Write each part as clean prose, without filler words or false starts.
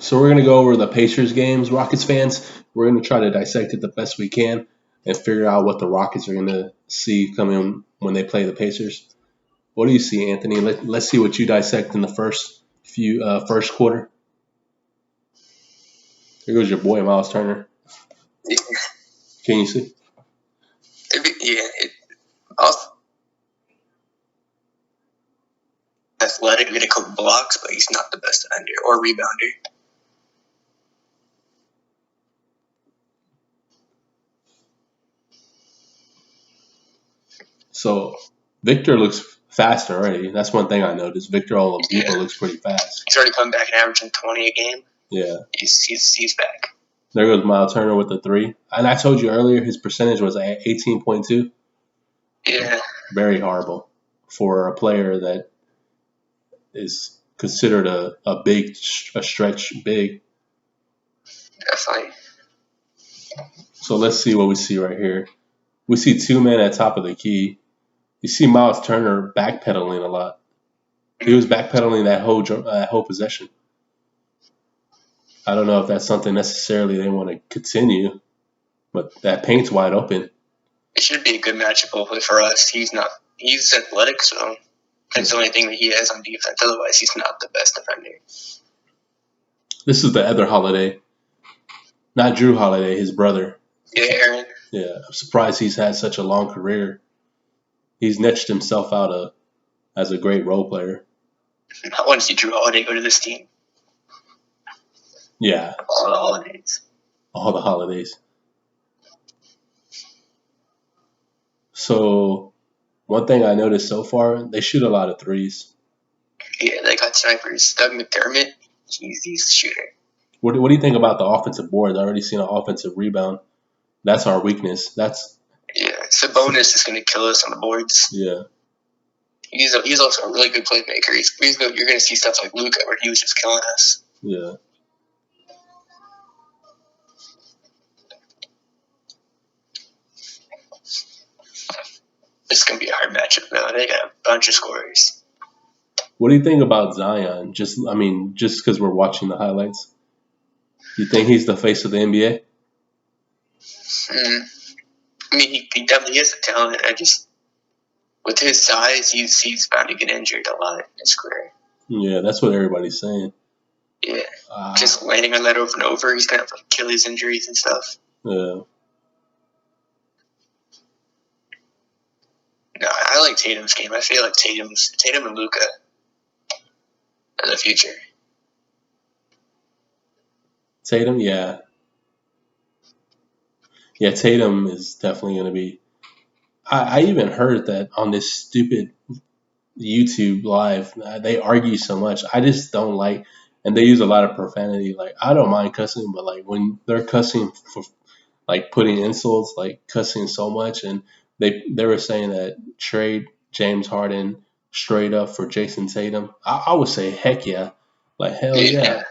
So we're gonna go over the Pacers games, Rockets fans. We're gonna try to dissect it the best we can and figure out what the Rockets are gonna see coming when they play the Pacers. What do you see, Anthony? Let's see what you dissect in the first quarter. Here goes your boy Miles Turner. Yeah, Can you see? also athletic, get a couple blocks, but he's not the best defender or rebounder. So Victor looks fast already. That's one thing I noticed. Victor Oladipo looks pretty fast. He's already come back and averaging 20 a game. Yeah. He's back. There goes Miles Turner with the three. And I told you earlier his percentage was at 18.2. Yeah. Very horrible for a player that is considered a stretch big. Definitely. So let's see what we see right here. We see two men at top of the key. You see Miles Turner backpedaling a lot. He was backpedaling that whole possession. I don't know if that's something necessarily they want to continue, but that paint's wide open. It should be a good matchup hopefully for us. He's athletic, so that's the only thing that he has on defense. Otherwise, he's not the best defender. This is the other Holiday. Not Drew Holiday, his brother. Yeah, Aaron. Yeah, I'm surprised he's had such a long career. He's niched himself out as a great role player. I want to see Drew Holiday go to this team. Yeah. All the holidays. All the holidays. So, one thing I noticed so far, they shoot a lot of threes. Yeah, they got snipers. Doug McDermott, he's a shooter. What do you think about the offensive boards? I already seen an offensive rebound. That's our weakness. Sabonis is going to kill us on the boards. Yeah. He's also a really good playmaker. You're going to see stuff like Luka where he was just killing us. Yeah. It's going to be a hard matchup now. They got a bunch of scorers. What do you think about Zion? Just because we're watching the highlights. You think he's the face of the NBA? I mean, he definitely is a talent. With his size, he's bound to get injured a lot in his career. Yeah, that's what everybody's saying. Yeah, just landing on that over and over. He's going to have Achilles injuries and stuff. Yeah. No, I like Tatum's game. I feel like Tatum and Luka are the future. Tatum, yeah. Yeah, Tatum is definitely going to be. I even heard that on this stupid YouTube live, they argue so much. I just don't like, and they use a lot of profanity. Like, I don't mind cussing, but like when they're cussing for like putting insults, like cussing so much, and they were saying that trade James Harden straight up for Jason Tatum. I would say heck yeah, like hell yeah.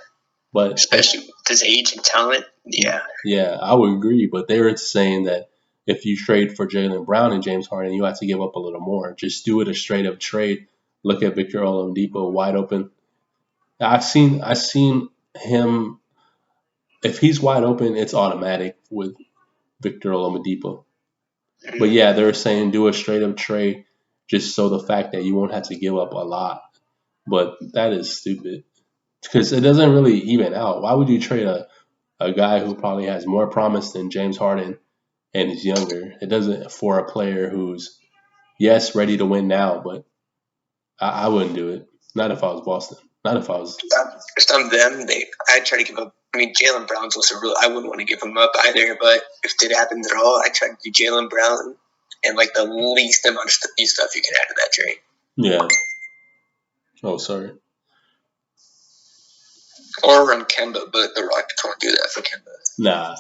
But especially with his age and talent, yeah. Yeah, I would agree. But they were saying that if you trade for Jaylen Brown and James Harden, you have to give up a little more. Just do it a straight up trade. Look at Victor Oladipo wide open. I've seen him. If he's wide open, it's automatic with Victor Oladipo. But yeah, they're saying do a straight up trade, just so the fact that you won't have to give up a lot. But that is stupid because it doesn't really even out. Why would you trade a guy who probably has more promise than James Harden and is younger? It doesn't for a player who's yes ready to win now, but I wouldn't do it. Not if I was Boston. Not if I was. Some of them, I'd try to give up. I mean, Jaylen Brown's also really. I wouldn't want to give him up either. But if it happens at all, I'd try to do Jaylen Brown and like the least amount of stuff you can add to that trade. Yeah. Oh, sorry. Or run Kemba, but the Rockets won't do that for Kemba. Nah.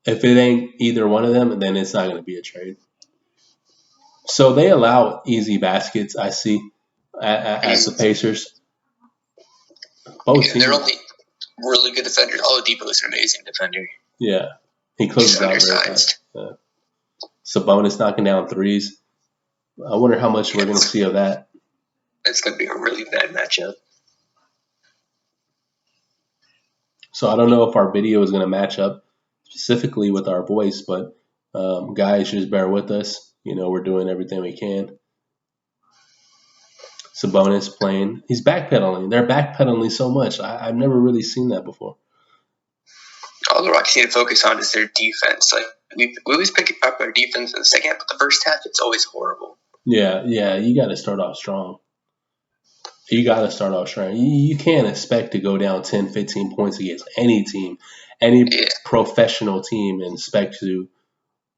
If it ain't either one of them, then it's not going to be a trade. So they allow easy baskets, I see, as the Pacers. Both teams. They're only really good defenders. Oladipo is an amazing defender. Yeah. He closes out very fast. Yeah. Sabonis knocking down threes. I wonder how much we're going to see of that. It's going to be a really bad matchup. So I don't know if our video is going to match up specifically with our voice, but guys, just bear with us. We're doing everything we can. Sabonis playing. He's backpedaling. They're backpedaling so much. I've never really seen that before. All the Rockets need to focus on is their defense. Like we always pick up our defense in the second half, but the first half it's always horrible. Yeah, you got to start off strong. You can't expect to go down 10, 15 points against any team, any professional team, and expect to.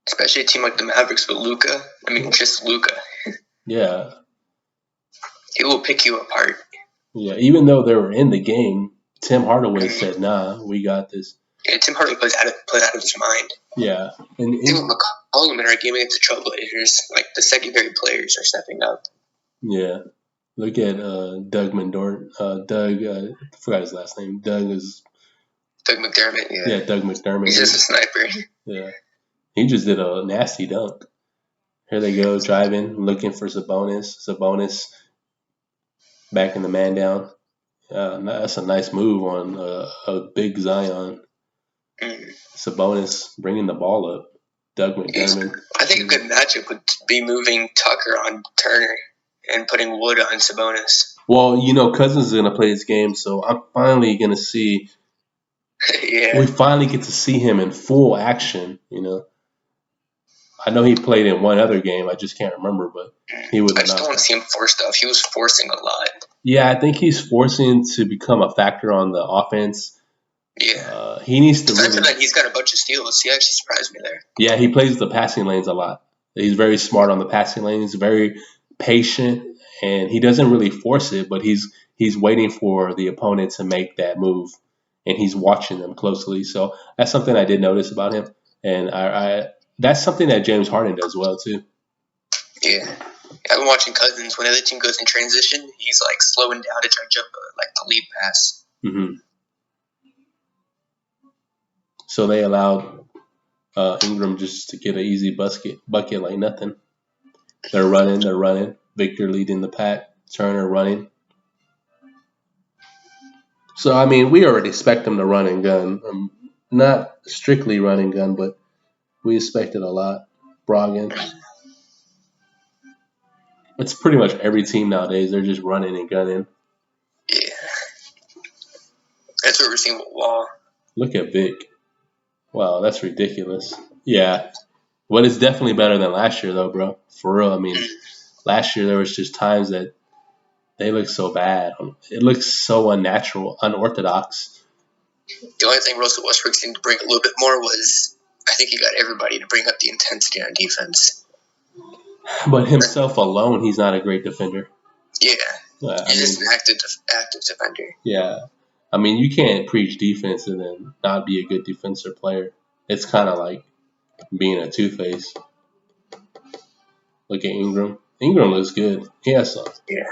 Especially a team like the Mavericks with Luka. I mean, just Luka. Yeah. He will pick you apart. Yeah, even though they were in the game, Tim Hardaway said, "Nah, we got this." Yeah, Tim Hardaway played out of his mind. Yeah, and McCollum in our game against the Trailblazers, like the secondary players are stepping up. Yeah, look at Doug Mindort. I forgot his last name. Doug McDermott. Yeah, Doug McDermott. He's just a sniper. Yeah, he just did a nasty dunk. Here they go, driving, looking for Sabonis. Sabonis backing the man down. That's a nice move on a big Zion. Sabonis bringing the ball up. Doug McDermott. I think a good matchup would be moving Tucker on Turner and putting Wood on Sabonis. Well, Cousins is going to play this game, so I'm finally going to see. Yeah. We finally get to see him in full action. I know he played in one other game. I just can't remember, but he was. I just don't want to see him force stuff. He was forcing a lot. Yeah, I think he's forcing to become a factor on the offense. Yeah. He needs to. He's got a bunch of steals. He actually surprised me there. Yeah, he plays the passing lanes a lot. He's very smart on the passing lanes. Very patient, and he doesn't really force it, but he's waiting for the opponent to make that move, and he's watching them closely. So that's something I did notice about him, and I that's something that James Harden does well too. Yeah, I've been watching Cousins. When the other team goes in transition, he's like slowing down to try to jump like the lead pass. Mm-hmm. So they allowed Ingram just to get an easy bucket like nothing. They're running. Victor leading the pack. Turner running. So, I mean, we already expect them to run and gun. Not strictly run and gun, but we expected a lot. Brogdon. It's pretty much every team nowadays. They're just running and gunning. Yeah. That's what we're seeing with Wall. Look at Vic. Wow, that's ridiculous. Yeah. Well, it's definitely better than last year, though, bro. For real. I mean, last year there was just times that they looked so bad. It looks so unnatural, unorthodox. The only thing Russell Westbrook seemed to bring a little bit more was I think he got everybody to bring up the intensity on defense. But himself alone, he's not a great defender. Yeah. He's just an active defender. Yeah. I mean, you can't preach defense and then not be a good defensive player. It's kind of like being a two-face. Look at Ingram. Ingram looks good. He has some. Yeah.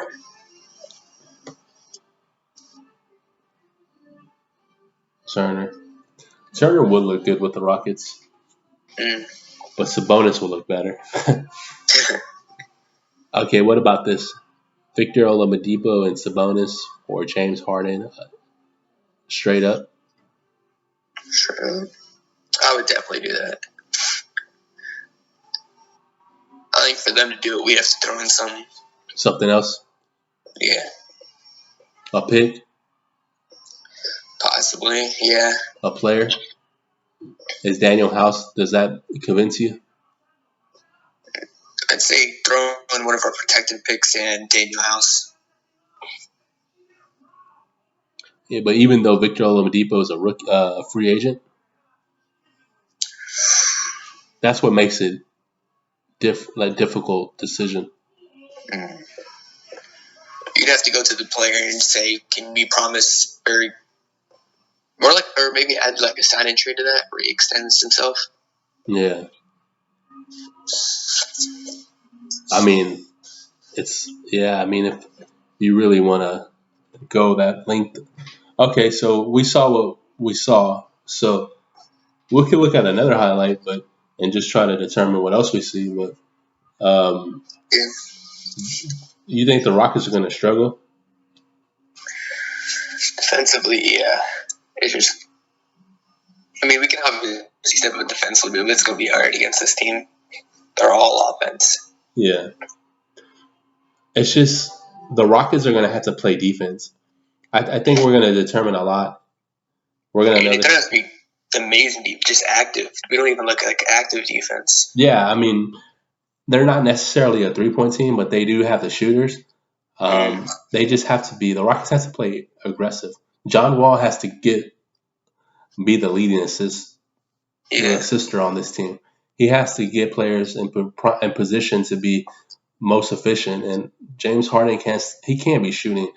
Turner would look good with the Rockets. But Sabonis will look better. Okay, what about this? Victor Oladipo and Sabonis or James Harden straight up? Sure. I would definitely do that. I think for them to do it, we have to throw in something else. Yeah. A pick? Possibly, yeah. A player? Is Daniel House, does that convince you? I'd say throw in one of our protected picks and Daniel House. Yeah, but even though Victor Oladipo is a free agent, that's what makes it difficult decision. You'd have to go to the player and say, "Can we promise or maybe add like a sign and trade to that where he extends himself?" Yeah. I mean, if you really want to go that length. Okay, so we saw what we saw. So we could look at another highlight, and just try to determine what else we see. But you think the Rockets are going to struggle? Defensively, yeah. It's just I mean, we can obviously step up defensively, but it's going to be hard against this team. They're all offense. Yeah. It's just the Rockets are going to have to play defense. I think we're going to determine a lot. We're going to It notice. doesn't have to be amazing deep, just active. We don't even look like active defense. Yeah, I mean, they're not necessarily a 3-point team, but they do have the shooters. They just have to be. The Rockets have to play aggressive. John Wall has to be the leading assister on this team. He has to get players in position to be most efficient. And James Harden can't be shooting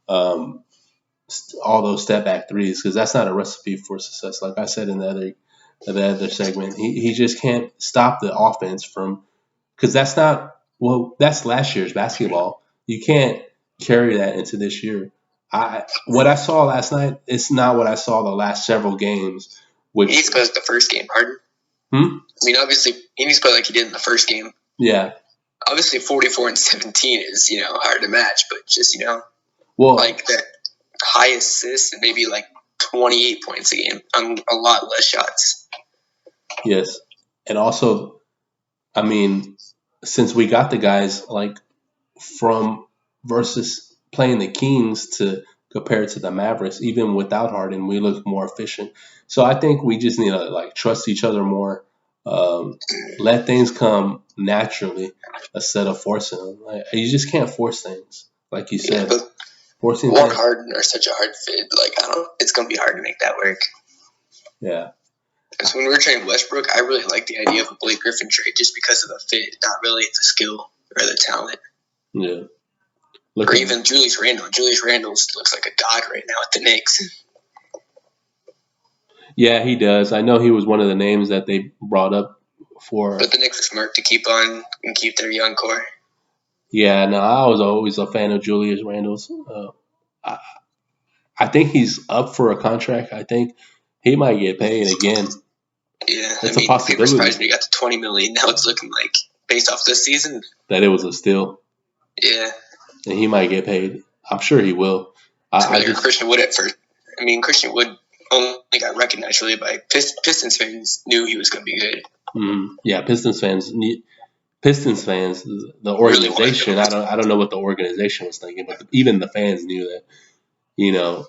all those step back threes because that's not a recipe for success. Like I said in the other segment, he just can't stop the offense from because that's last year's basketball. You can't carry that into this year. What I saw last night, it's not what I saw the last several games. He needs to play like the first game, Harden. I mean, obviously, he needs to play like he did in the first game. Yeah. Obviously, 44 and 17 is, hard to match, but just, like that high assists and maybe like 28 points a game on a lot less shots. Yes. And also, I mean, since we got the guys like from versus playing the Kings to compared to the Mavericks, even without Harden, we look more efficient. So I think we just need to like trust each other more, let things come naturally instead of forcing them. Like, you just can't force things, like you said. Yeah, forcing Wall and Harden are such a hard fit. Like it's gonna be hard to make that work. Yeah. Because when we were trading Westbrook, I really liked the idea of a Blake Griffin trade just because of the fit, not really the skill or the talent. Yeah. Or even Julius Randle. Julius Randle looks like a god right now at the Knicks. Yeah, he does. I know he was one of the names that they brought up for. But the Knicks are smart to keep on and keep their young core. Yeah, no, I was always a fan of Julius Randle's. I think he's up for a contract. I think he might get paid again. Yeah, it's a possibility. People were surprised when he got to $20 million. Now it's looking like, based off this season, that it was a steal. Yeah. And he might get paid. I'm sure he will. Christian Wood at first. Christian Wood only got recognized really by Pistons fans knew he was going to be good. Mm-hmm. Yeah, Pistons fans, the organization. Really I don't know what the organization was thinking, but even the fans knew that.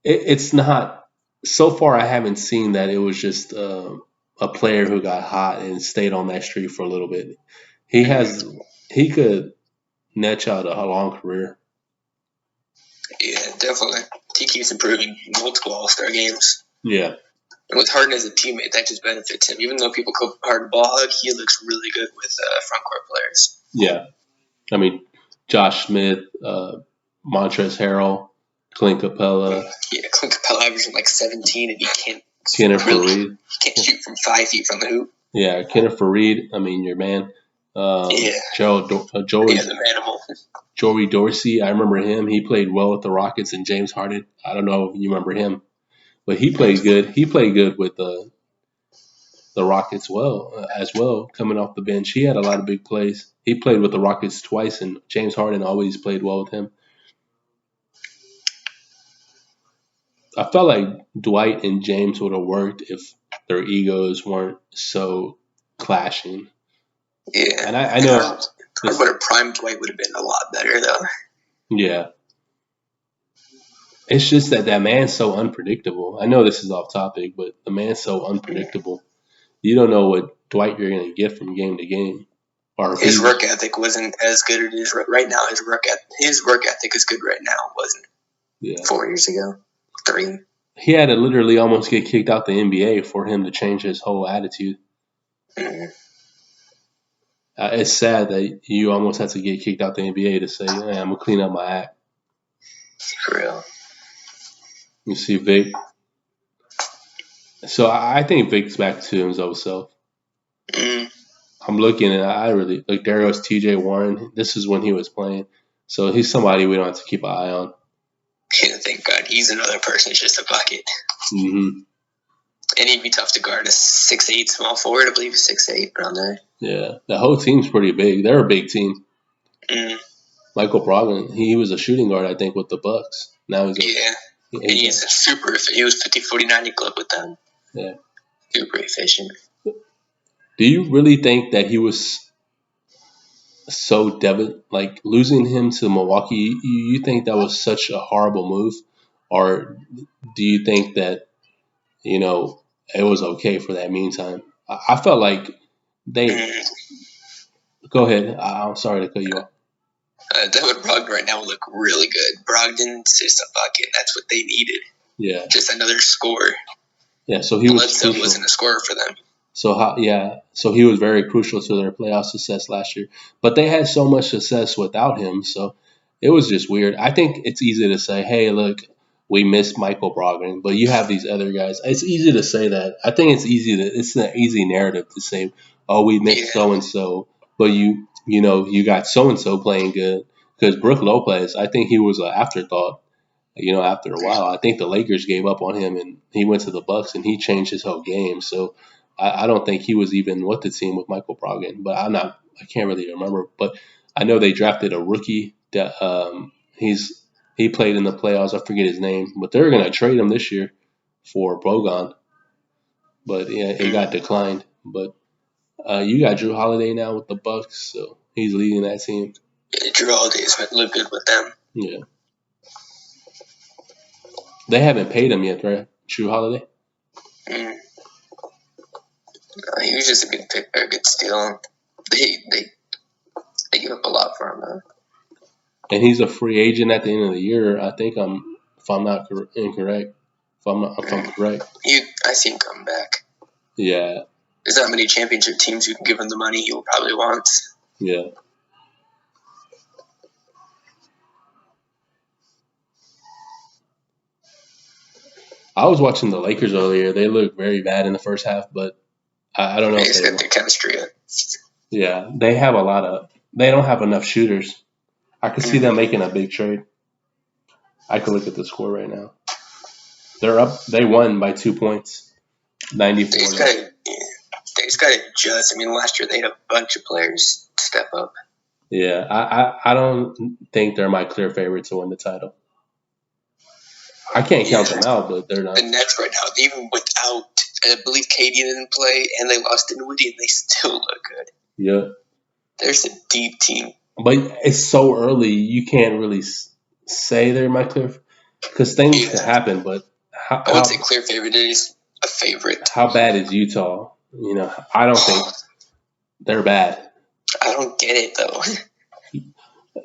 It's not. So far, I haven't seen that it was just a player who got hot and stayed on that street for a little bit. He could net out a long career. Yeah, definitely. He keeps improving multiple All-Star games. Yeah. And with Harden as a teammate, that just benefits him. Even though people call Harden ball hug, he looks really good with front court players. Yeah. I mean, Josh Smith, Montrezl Harrell, Clint Capella. Yeah, Clint Capella averaging like 17, and he can't. Kenneth Faried. Can't shoot from 5 feet from the hoop. Yeah, Kenneth Faried. I mean, your man. Joey Dorsey. I remember him. He played well with the Rockets, and James Harden. I don't know if you remember him, but he played good. He played good with the Rockets as well, coming off the bench. He had a lot of big plays. He played with the Rockets twice, and James Harden always played well with him. I felt like Dwight and James would have worked if their egos weren't so clashing. Yeah. And I know. But a prime Dwight would have been a lot better, though. Yeah. It's just that man's so unpredictable. I know this is off topic, but the man's so unpredictable. You don't know what Dwight you're going to get from game to game. Or his work ethic wasn't as good as it is right now. His work ethic is good right now. It wasn't 4 years ago. 3. He had to literally almost get kicked out the NBA for him to change his whole attitude. Mm-hmm. It's sad that you almost had to get kicked out the NBA to say, hey, I'm going to clean up my act. For real. You see Vic. So I think Vic's back to his old self. Mm. I'm looking and I really like there goes TJ Warren. This is when he was playing. So he's somebody we don't have to keep an eye on. Yeah, thank God. He's another person who's just a bucket. Mm-hmm. And he'd be tough to guard. A 6'8" small forward, I believe, 6'8" around there. Yeah, the whole team's pretty big. They're a big team. Mm. Michael Brogdon, he was a shooting guard, I think, with the Bucks. Now he's he was a super. He was 50-40-90 club with them. Yeah. Super efficient. Do you really think that he was so like losing him to Milwaukee? You think that was such a horrible move, or do you think that it was okay for that meantime? I felt like they. Mm. Go ahead. I'm sorry to cut you off. Devin Brogdon right now would look really good. Brogdon's just a bucket. That's what they needed. Yeah. Just another scorer. Yeah. So he was Bledsoe crucial. wasn't a scorer for them. So he was very crucial to their playoff success last year. But they had so much success without him, so it was just weird. I think it's easy to say, "Hey, look, we missed Michael Brogdon," but you have these other guys. It's easy to say that. I think it's an easy narrative to say, "Oh, we missed so and so," but you got so and so playing good because Brook Lopez. I think he was an afterthought. After a while, I think the Lakers gave up on him and he went to the Bucks and he changed his whole game. So I don't think he was even with the team with Michael Brogdon, but I can't really remember. But I know they drafted a rookie that he played in the playoffs. I forget his name, but they're going to trade him this year for Bogan. But yeah, it got declined. But you got Drew Holiday now with the Bucks, so he's leading that team. Yeah, Drew Holiday's look good with them. Yeah. They haven't paid him yet, right? Drew Holiday? Mm. He was just a good pick, a good steal. They give up a lot for him, though. And he's a free agent at the end of the year. I think if I'm not incorrect. If I'm correct. I see him come back. Yeah. There's not many championship teams who can give him the money he will probably want. Yeah. I was watching the Lakers earlier. They looked very bad in the first half, but I don't know. They just got their chemistry. Yeah, they don't have enough shooters. I could see them making a big trade. I could look at the score right now. They're up. They won by 2 points, 94. They just got to adjust. I mean, last year they had a bunch of players step up. Yeah, I don't think they're my clear favorite to win the title. I can't count them out, but they're not. The Nets right now, even without, I believe Katie didn't play, and they lost Dinwiddie, and they still look good. Yeah. There's a deep team. But it's so early, you can't really say they're my clear, because things can happen. But I would say clear favorite is a favorite. How bad is Utah? I don't think they're bad. I don't get it though.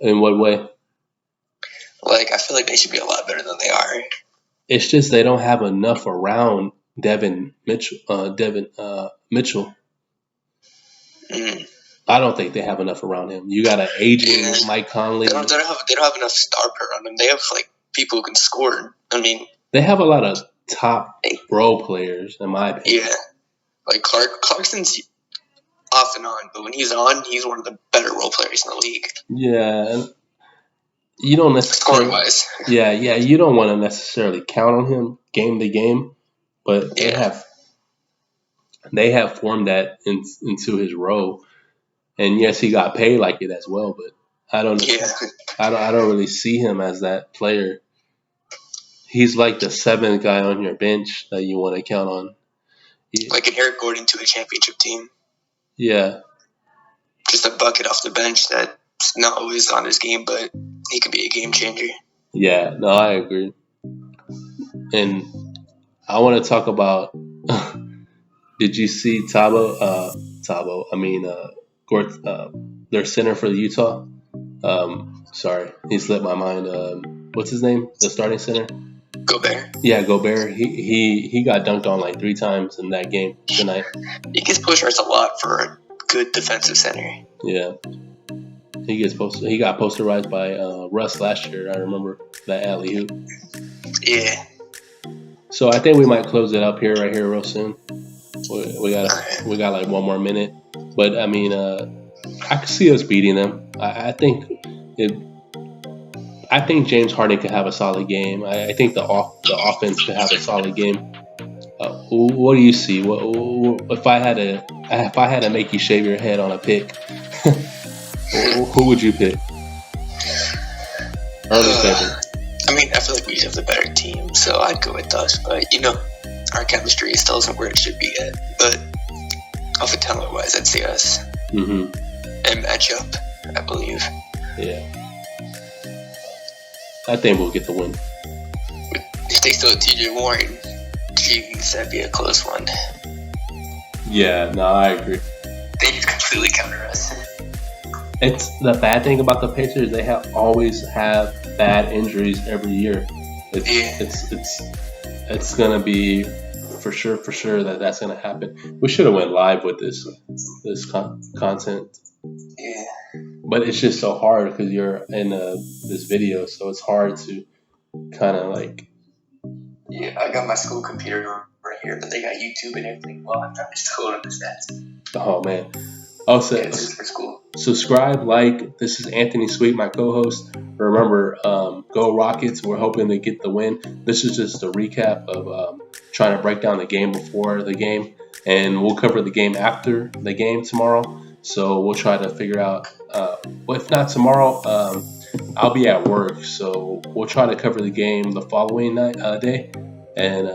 In what way? Like, I feel like they should be a lot better than they are. It's just they don't have enough around Devin Mitchell. I don't think they have enough around him. You got an aging Mike Conley. They don't have enough star power around them. They have like people who can score. I mean, they have a lot of top role players, in my opinion. Yeah, like Clarkson's off and on, but when he's on, he's one of the better role players in the league. Yeah, and you don't necessarily scoring-wise. Yeah, you don't want to necessarily count on him game to game, but they have formed that into his role. And yes, he got paid like it as well, but I don't really see him as that player. He's like the seventh guy on your bench that you want to count on. Like an Eric Gordon to a championship team. Yeah. Just a bucket off the bench that's not always on his game, but he could be a game changer. Yeah, no, I agree. And I want to talk about did you see their center for the Utah? Sorry, he slipped my mind. What's his name? The starting center? Gobert. Yeah, Gobert. He got dunked on like 3 times in that game tonight. He gets push ups a lot for a good defensive center. Yeah. He got posterized by Russ last year. I remember that alley-oop. Yeah. So I think we might close it up right here real soon. We got like 1 more minute. But I mean, I could see us beating them. I think James Harden could have a solid game. I think the offense could have a solid game. What do you see? If I had to make you shave your head on a pick, who would you pick? Early second. I mean, I feel like we have the better team, so I'd go with us. But our chemistry still isn't where it should be yet. But off of talent wise, I'd say us. Mm-hmm. And matchup, I believe. Yeah. I think we'll get the win. If they still have TJ Warren, jeez, that'd be a close one. Yeah, no, I agree. They just completely counter us. It's the bad thing about the Pacers. They always have bad injuries every year. It's gonna be for sure that's gonna happen. We should have went live with this content. Yeah. But it's just so hard because you're in this video, so it's hard to kind of like. Yeah, I got my school computer right here, but they got YouTube and everything. Well, I'm trying to just hold on the stats. Oh man! Oh, so yeah, this is for school. Subscribe, like. This is Anthony Sweet, my co-host. Remember, go Rockets! We're hoping to get the win. This is just a recap of trying to break down the game before the game, and we'll cover the game after the game tomorrow. So we'll try to figure out. Well, if not tomorrow, I'll be at work, so we'll try to cover the game the following day. And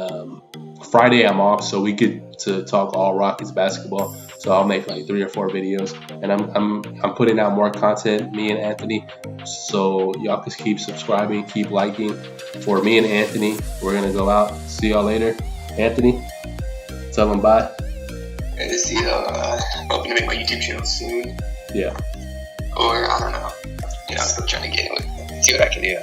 Friday I'm off, so we get to talk all Rockets basketball. So I'll make like 3 or 4 videos, and I'm putting out more content, me and Anthony. So y'all can keep subscribing, keep liking. For me and Anthony, we're gonna go out. See y'all later. Anthony, tell them bye. And to see I'm hoping to make my YouTube channel soon. Yeah. Or I don't know. I'm still trying to get it. See what I can do.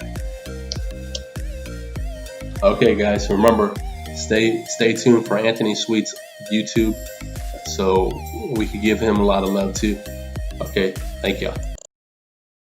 Okay, guys. Remember, stay tuned for Anthony Sweet's YouTube, so we can give him a lot of love too. Okay. Thank y'all.